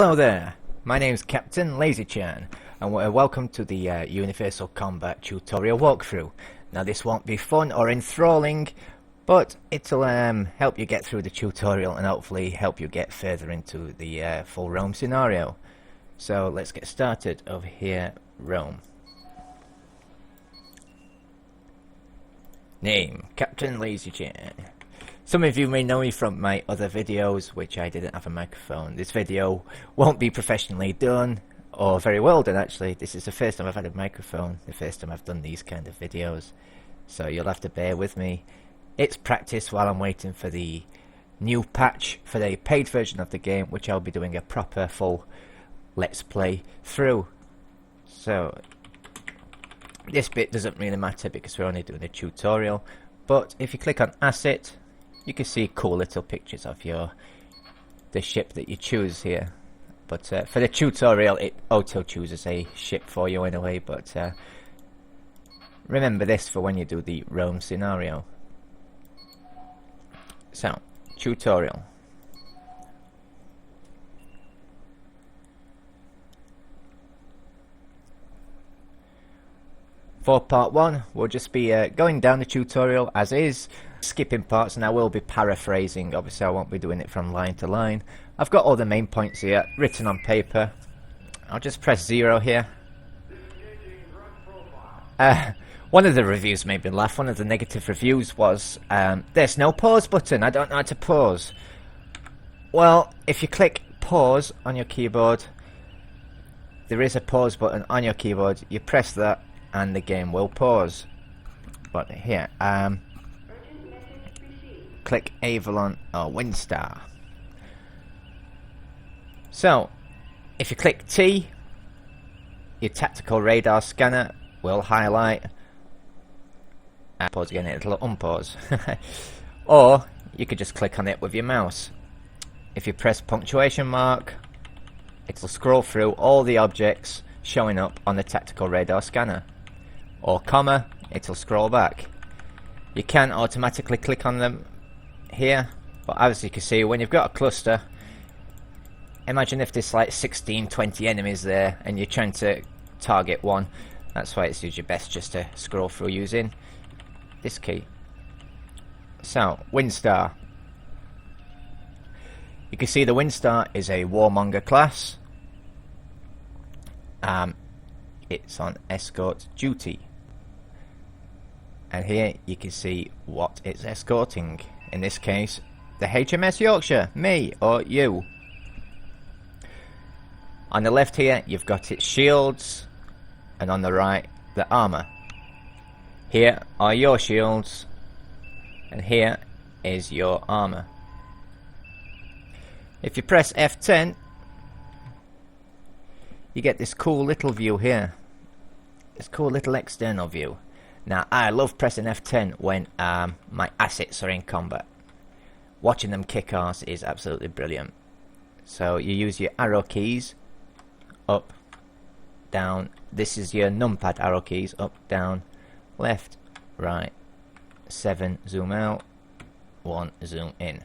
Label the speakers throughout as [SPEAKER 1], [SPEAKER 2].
[SPEAKER 1] Hello there, my name's Captain Lazychan and welcome to the Universal Combat tutorial walkthrough. Now this won't be fun or enthralling, but it'll help you get through the tutorial and hopefully help you get further into the full Rome scenario. So let's get started over here, Rome. Name, Captain Lazychan. Some of you may know me from my other videos, which I didn't have a microphone. This video won't be professionally done, or very well done actually. This is the first time I've had a microphone, the first time I've done these kind of videos. So you'll have to bear with me. It's practice while I'm waiting for the new patch for the paid version of the game, which I'll be doing a proper full let's play through. So this bit doesn't really matter because we're only doing a tutorial, but if you click on Asset, you can see cool little pictures of the ship that you choose here. But for the tutorial, it auto chooses a ship for you anyway. But remember this for when you do the Rome scenario. So, tutorial. For part 1, we'll just be going down the tutorial as is, skipping parts, and I will be paraphrasing. Obviously I won't be doing it from line to line. I've got all the main points here written on paper. I'll just press 0 here. One of the reviews made me laugh. One of the negative reviews was there's no pause button, I don't know how to pause. Well, if you click pause on your keyboard, there is a pause button on your keyboard. You press that and the game will pause. But here, click Avalon or Windstar. So, if you click T, your tactical radar scanner will highlight. Pause again, it'll unpause. Or you could just click on it with your mouse. If you press punctuation mark, it'll scroll through all the objects showing up on the tactical radar scanner. Or comma, it'll scroll back. You can automatically click on them here, but as you can see, when you've got a cluster, imagine if there's like 16, 20 enemies there and you're trying to target one. That's why it's usually best just to scroll through using this key. So, Windstar. You can see the Windstar is a warmonger class. It's on escort duty. And here you can see what it's escorting. In this case, the HMS Yorkshire, me or you. On the left here, you've got its shields, and on the right, the armour. Here are your shields, and here is your armour. If you press F10, you get this cool little view here. This cool little external view. Now, I love pressing F10 when my assets are in combat. Watching them kick ass is absolutely brilliant. So you use your arrow keys, up, down. This is your numpad arrow keys, up, down, left, right, 7, zoom out, 1, zoom in.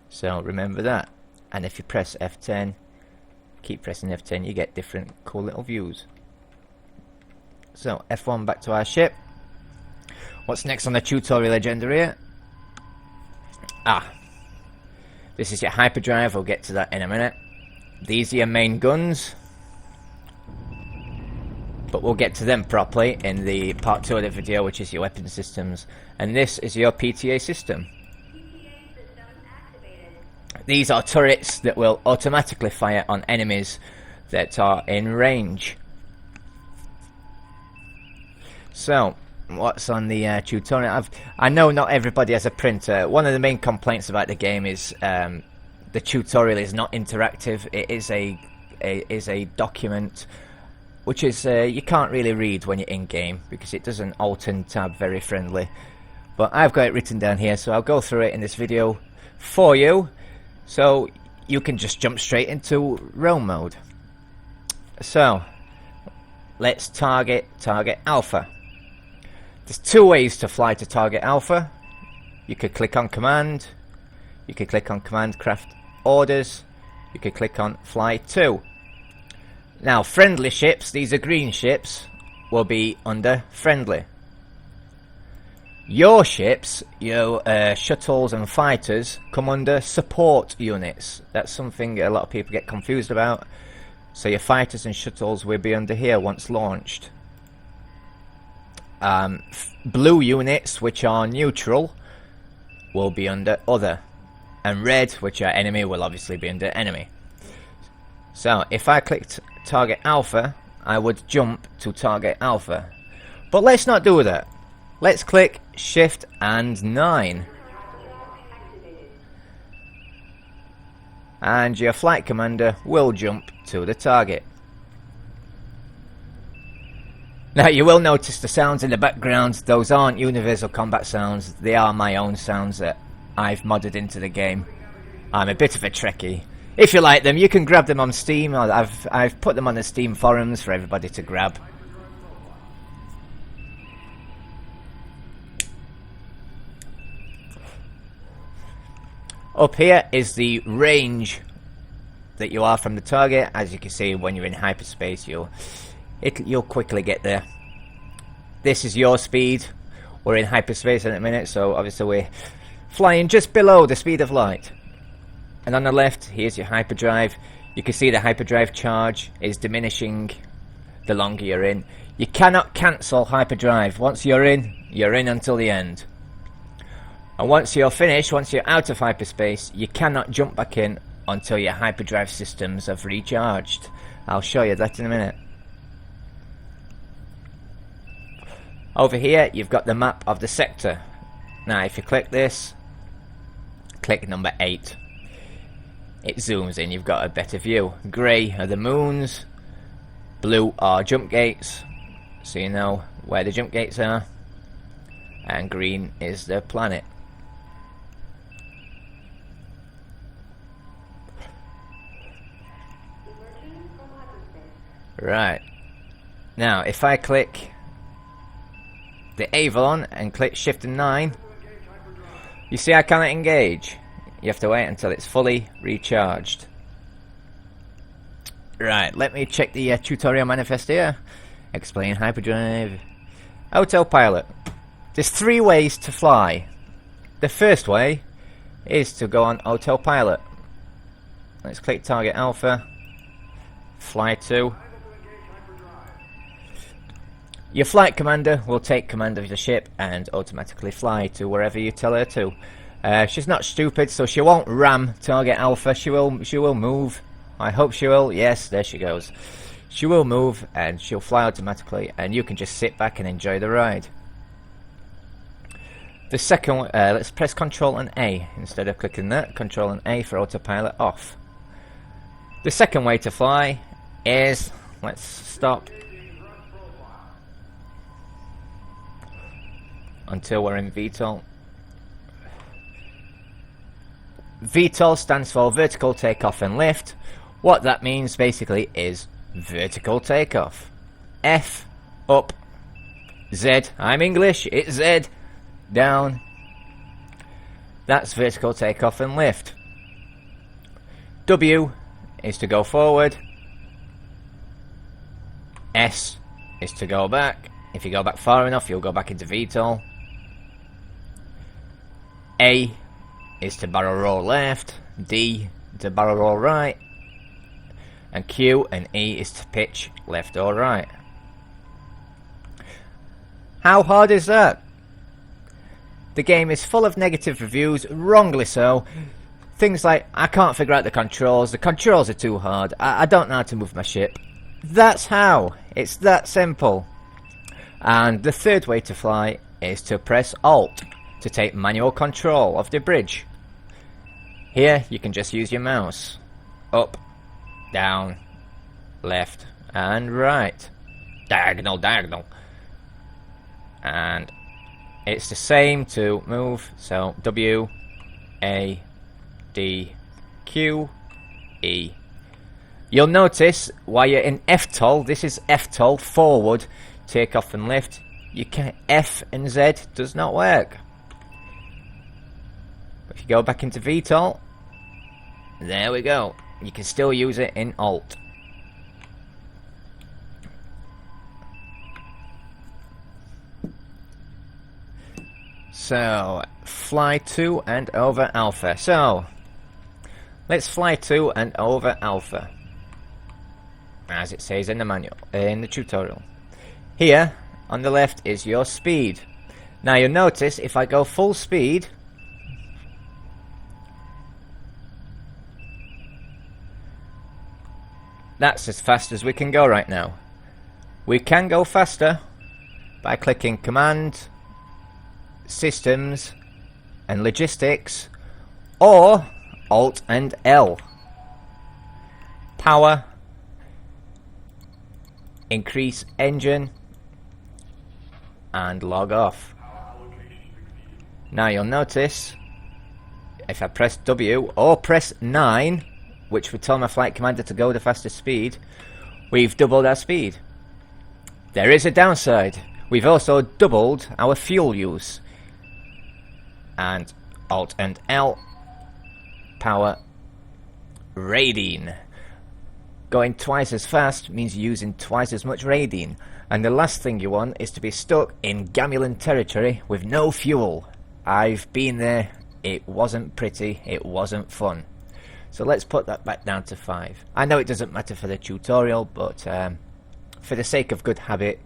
[SPEAKER 1] So remember that. And if you press F10, keep pressing F10, you get different cool little views. So, F1 back to our ship. What's next on the tutorial agenda here? This is your hyperdrive, we'll get to that in a minute. These are your main guns, but we'll get to them properly in the part 2 of the video, which is your weapon systems. And this is your PTA system. These are turrets that will automatically fire on enemies that are in range. So, what's on the tutorial? I know not everybody has a printer. One of the main complaints about the game is the tutorial is not interactive. It is a document, which is you can't really read when you're in game because it doesn't alt and tab very friendly. But I've got it written down here, so I'll go through it in this video for you, so you can just jump straight into Rome mode. So, let's target Alpha. There's 2 ways to fly to target Alpha. You could click on command, you could click on command craft orders, you can click on Fly To. Now, friendly ships, these are green ships, will be under Friendly. Your ships, your shuttles and fighters, come under Support Units. That's something a lot of people get confused about. So your fighters and shuttles will be under here once launched. Blue units, which are neutral, will be under Other. And red, which are enemy, will obviously be under Enemy. So, if I clicked Target Alpha, I would jump to Target Alpha. But let's not do that. Let's click Shift and 9. And your flight commander will jump to the target. Now you will notice the sounds in the background. Those aren't universal combat sounds. They are my own sounds that I've modded into the game. I'm a bit of a Trekkie. If you like them, you can grab them on Steam. I've put them on the Steam forums for everybody to grab. Up here is the range that you are from the target. As you can see, when you're in hyperspace, you'll quickly get there. This is your speed. We're in hyperspace in a minute, so obviously we're flying just below the speed of light. And on the left, here's your hyperdrive. You can see the hyperdrive charge is diminishing the longer you're in. You cannot cancel hyperdrive. Once you're in until the end. And once you're finished, once you're out of hyperspace, you cannot jump back in until your hyperdrive systems have recharged. I'll show you that in a minute. Over here, you've got the map of the sector. Now, if you click this, click number 8. It zooms in, you've got a better view. Grey are the moons, blue are jump gates, so you know where the jump gates are, and green is the planet. Right, now if I click the Avalon and click Shift and 9, you see I cannot engage. You have to wait until it's fully recharged. Right, let me check the tutorial manifest here. Explain hyperdrive. Autopilot. There's 3 ways to fly. The first way is to go on autopilot. Let's click Target Alpha. Fly To. Your flight commander will take command of the ship and automatically fly to wherever you tell her to. She's not stupid, so she won't ram Target Alpha. She will move. I hope she will. Yes, there she goes. She will move and she'll fly automatically, and you can just sit back and enjoy the ride. The second, let's press Control and A instead of clicking that. Control and A for autopilot off. The second way to fly is, let's stop until we're in VTOL. VTOL stands for vertical takeoff and lift. What that means basically is vertical takeoff. F, up. Z, I'm English, it's Z, down. That's vertical takeoff and lift. W is to go forward. S is to go back. If you go back far enough, you'll go back into VTOL. A is to barrel roll left, D to barrel roll right, and Q and E is to pitch left or right. How hard is that? The game is full of negative reviews, wrongly so. Things like, I can't figure out the controls are too hard, I don't know how to move my ship. That's how, it's that simple. And the third way to fly is to press Alt to take manual control of the bridge. Here you can just use your mouse. Up, down, left and right. Diagonal, diagonal. And it's the same to move. So W, A, D, Q, E. You'll notice while you're in FTOL, this is FTOL, forward, takeoff and lift. You can F and Z does not work. If you go back into VTOL, there we go. You can still use it in Alt. So, fly to and over Alpha. So, let's fly to and over Alpha, as it says in the manual, in the tutorial. Here, on the left, is your speed. Now you'll notice, if I go full speed, that's as fast as we can go right now. We can go faster by clicking Command, Systems, and Logistics, or Alt and L. Power, increase engine, and log off. Now you'll notice, if I press W or press 9, which would tell my flight commander to go the fastest speed, we've doubled our speed. There is a downside. We've also doubled our fuel use. And Alt and L, power, radine. Going twice as fast means using twice as much radine. And the last thing you want is to be stuck in Gamulan territory with no fuel. I've been there. It wasn't pretty. It wasn't fun. So let's put that back down to 5. I know it doesn't matter for the tutorial, but for the sake of good habit,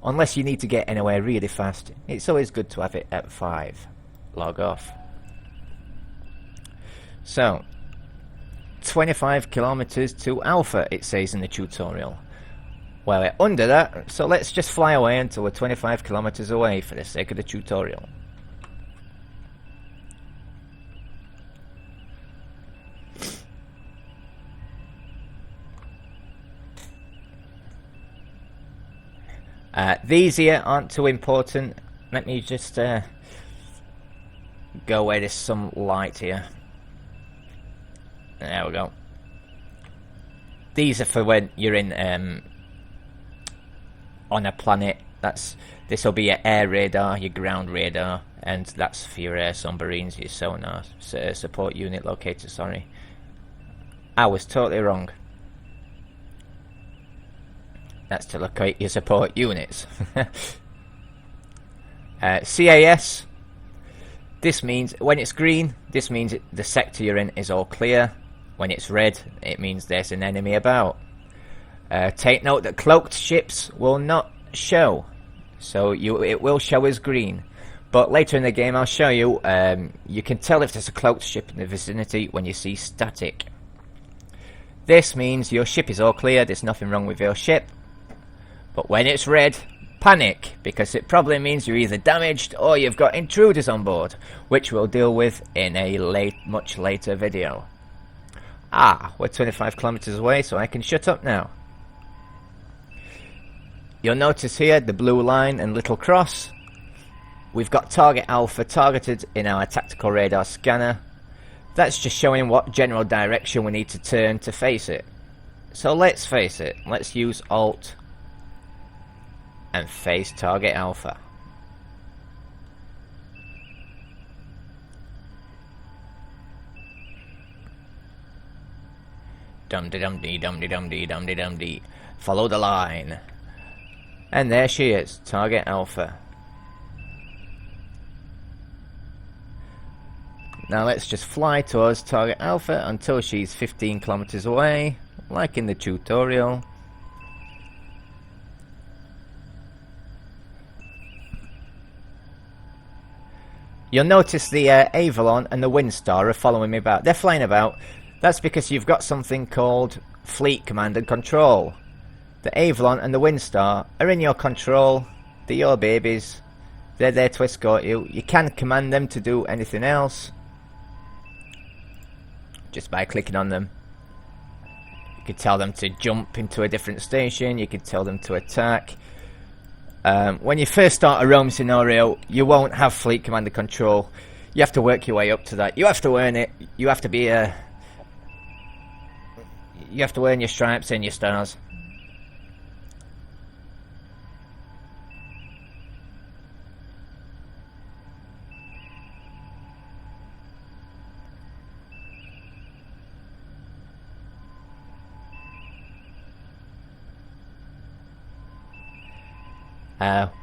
[SPEAKER 1] unless you need to get anywhere really fast, it's always good to have it at 5. Log off. So, 25 kilometers to Alpha, it says in the tutorial. Well, we're under that, so let's just fly away until we're 25 kilometers away for the sake of the tutorial. These here aren't too important. Let me just go where there's some light here. There we go. These are for when you're in on a planet. This will be your air radar, your ground radar, and that's for your air submarines, your sonar support unit locator. Sorry, I was totally wrong. That's to locate your support units. CAS. This means when it's green, this means the sector you're in is all clear. When it's red, it means there's an enemy about. Take note that cloaked ships will not show, so it will show as green. But later in the game, I'll show you. You can tell if there's a cloaked ship in the vicinity when you see static. This means your ship is all clear. There's nothing wrong with your ship. But when it's red, panic, because it probably means you're either damaged or you've got intruders on board, which we'll deal with in a much later video. We're 25 kilometers away, so I can shut up now. You'll notice here the blue line and little cross. We've got target Alpha targeted in our tactical radar scanner. That's just showing what general direction we need to turn to face it. So let's face it. Let's use Alt and face target Alpha. Dum-de-dum-dee, dum-de-dum-dee, dum-de-dum-dee. Follow the line. And there she is, target Alpha. Now let's just fly towards target Alpha until she's 15 kilometers away, like in the tutorial. You'll notice the Avalon and the Windstar are following me about. They're flying about. That's because you've got something called Fleet Command and Control. The Avalon and the Windstar are in your control. They're your babies. They're there to escort you. You can command them to do anything else just by clicking on them. You could tell them to jump into a different station. You could tell them to attack. When you first start a roam scenario, you won't have Fleet Command and Control. You have to work your way up to that. You have to earn it. You have to be you have to earn your stripes and your stars.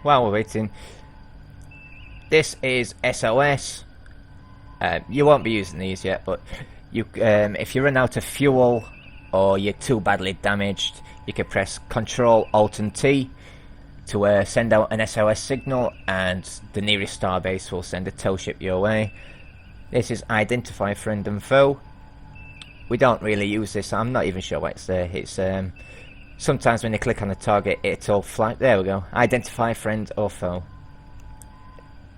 [SPEAKER 1] While we're waiting, this is SOS. You won't be using these yet, but you, if you run out of fuel or you're too badly damaged, you can press Control Alt and T to send out an SOS signal, and the nearest starbase will send a tow ship your way. This is Identify Friend and Foe. We don't really use this. I'm not even sure why it's there. It's sometimes when you click on the target, it'll fly. There we go. Identify Friend or Foe.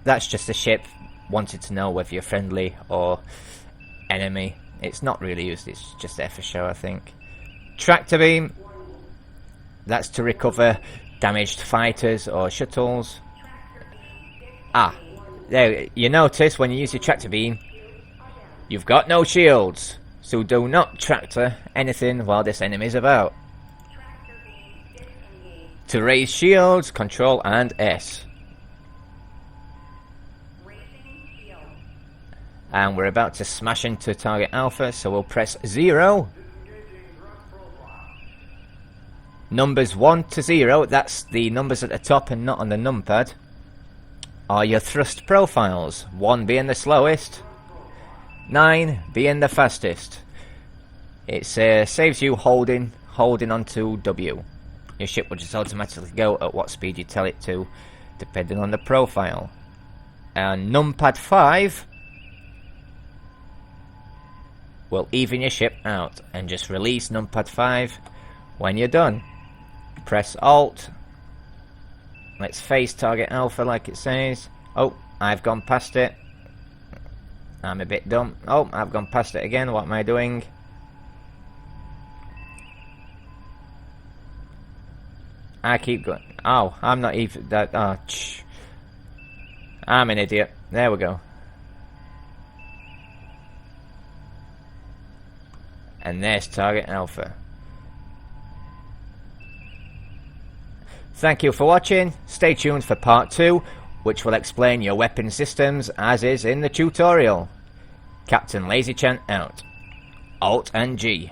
[SPEAKER 1] That's just a ship wanting to know whether you're friendly or enemy. It's not really used. It's just there for show, I think. Tractor Beam. That's to recover damaged fighters or shuttles. There, you notice when you use your tractor beam, you've got no shields, so do not tractor anything while this enemy is about. To raise shields, Control and S. And we're about to smash into target Alpha, so we'll press 0. Numbers 1 to 0, that's the numbers at the top and not on the numpad, are your thrust profiles. 1 being the slowest, 9 being the fastest. It saves you holding onto W. Your ship will just automatically go at what speed you tell it to, depending on the profile. And numpad 5 will even your ship out, and just release numpad 5 when you're done. Press Alt. Let's face target Alpha like it says. Oh, I've gone past it. I'm a bit dumb. Oh, I've gone past it again. What am I doing? I keep going. Oh, I'm not even that. Oh, I'm an idiot. There we go. And there's target Alpha. Thank you for watching. Stay tuned for part 2, which will explain your weapon systems as is in the tutorial. Captain Lazychan out. Alt and G.